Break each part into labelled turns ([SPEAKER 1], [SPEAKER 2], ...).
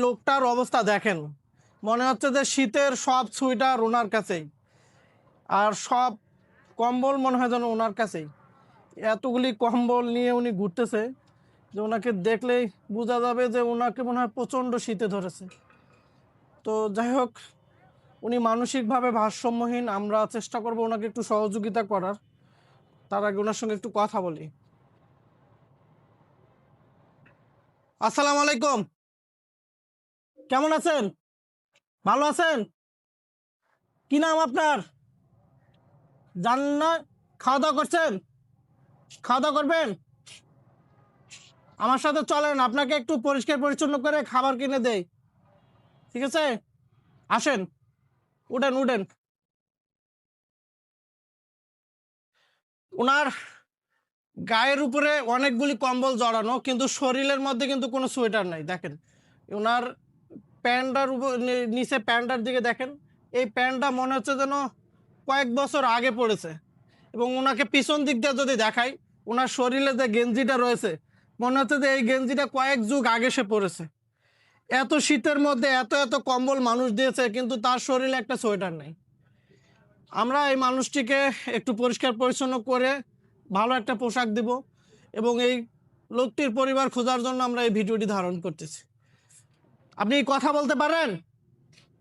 [SPEAKER 1] লোকটার অবস্থা দেখেন, মনে হচ্ছে যে শীতের সব সোয়েটার ওনার কাছেই, আর সব কম্বল মনে হয় যেন ওনার কাছেই। এতগুলি কম্বল নিয়ে উনি ঘুরতেছে যে ওনাকে দেখলেই বোঝা যাবে যে ওনাকে মনে হয় প্রচণ্ড শীতে ধরেছে। তো যাই হোক, উনি মানসিকভাবে ভারসাম্যহীন। আমরা চেষ্টা করব ওনাকে একটু সহযোগিতা করার। তার আগে ওনার সঙ্গে একটু কথা বলি। আসসালামু আলাইকুম, কেমন আছেন? ভালো আছেন? কি নাম আপনার? জানেন না? খাওয়া দাওয়া করছেন? খাওয়া দাওয়া করবেন? আমার সাথে চলেন, আপনাকে একটু পরিষ্কার পরিচ্ছন্ন করে খাবার কিনে দেই। ঠিক আছে, আসেন, উঠেন উঠেন। ওনার গায়ের উপরে অনেকগুলি কম্বল জড়ানো, কিন্তু শরীরের মধ্যে কিন্তু কোনো সোয়েটার নাই। দেখেন ওনার প্যান্টটার উপর, নিচে প্যান্টটার দিকে দেখেন। এই প্যান্টটা মনে হচ্ছে যেন কয়েক বছর আগে পড়েছে। এবং ওনাকে পিছন দিক দিয়ে যদি দেখাই, ওনার শরীরে যে গেঞ্জিটা রয়েছে, মনে হচ্ছে যে এই গেঞ্জিটা কয়েক যুগ আগে সে পড়েছে। এত শীতের মধ্যে এত এত কম্বল মানুষ দিয়েছে, কিন্তু তার শরীরে একটা সোয়েটার নেই। আমরা এই মানুষটিকে একটু পরিষ্কার পরিচ্ছন্ন করে ভালো একটা পোশাক দিব, এবং এই লোকটির পরিবার খোঁজার জন্য আমরা এই ভিডিওটি ধারণ করতেছি। আপনি কথা বলতে পারেন?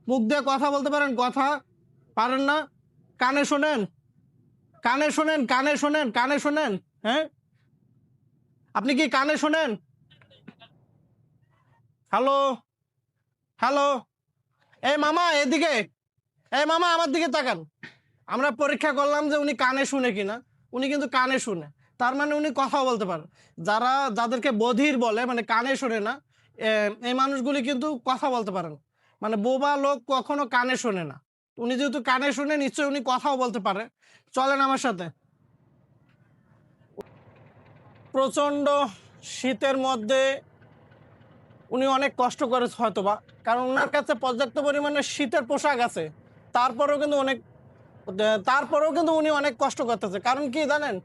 [SPEAKER 1] মুখ দিয়ে কথা বলতে পারেন? কথা পারেন না? কানে শোনেন? কানে শোনেন? কানে শোনেন? কানে শোনেন? হ্যাঁ, আপনি কি কানে শোনেন? হ্যালো, হ্যালো, এই মামা এদিকে, এই মামা আমার দিকে তাকান। আমরা পরীক্ষা করলাম যে উনি কানে শুনে কিনা। উনি কিন্তু কানে শুনে, তার মানে উনি কথা বলতে পারেন। যাদেরকে বধির বলে, মানে কানে শোনে না, এই মানুষগুলি কিন্তু কথা বলতে পারেন। মানে বোবা লোক কখনো কানে শোনে না। উনি যেহেতু কানে শুনে, নিশ্চয়ই উনি কথাও বলতে পারে। চলেন আমার সাথে। প্রচণ্ড শীতের মধ্যে উনি অনেক কষ্ট করেছে হয়তোবা, কারণ ওনার কাছে পর্যাপ্ত পরিমাণে শীতের পোশাক আছে। তারপরেও কিন্তু উনি অনেক কষ্ট করতেছে। কারণ কি জানেন?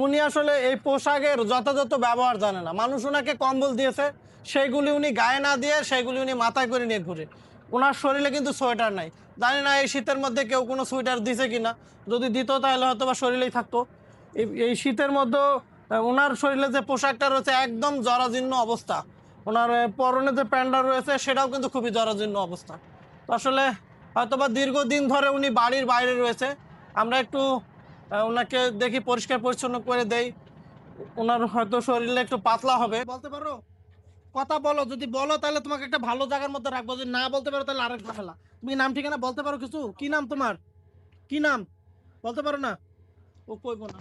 [SPEAKER 1] উনি আসলে এই পোশাকের যথাযথ ব্যবহার জানে না। মানুষ ওনাকে কম্বল দিয়েছে, সেইগুলি উনি গায়ে না দিয়ে সেইগুলি উনি মাথায় করে নিয়ে ঘুরে। ওনার শরীরে কিন্তু সোয়েটার নাই। জানি না এই শীতের মধ্যে কেউ কোনো সোয়েটার দিছে কিনা। যদি দিত তাহলে হয়তো বা শরীরেই থাকতো। এই শীতের মধ্যেও ওনার শরীরে যে পোশাকটা রয়েছে একদম জরাজীর্ণ অবস্থা। ওনার পরনে যে প্যান্টটা রয়েছে সেটাও কিন্তু খুবই জরাজীর্ণ অবস্থা। তো আসলে হয়তোবা দীর্ঘদিন ধরে উনি বাড়ির বাইরে রয়েছে। আমরা একটু ওনাকে দেখি পরিষ্কার পরিচ্ছন্ন করে দেই। ওনার হয়তো শরীরে একটু পাতলা হবে। বলতে পারো? কথা বলো, যদি বলো তাহলে তোমাকে একটা ভালো জায়গার মধ্যে রাখবো, যদি না বলতে পারো তাহলে আরেক ঝামেলা। তুমি নাম ঠিকানা বলতে পারো কিছু? কি নাম তোমার? কি নাম বলতে পারো না? ও কইবো না।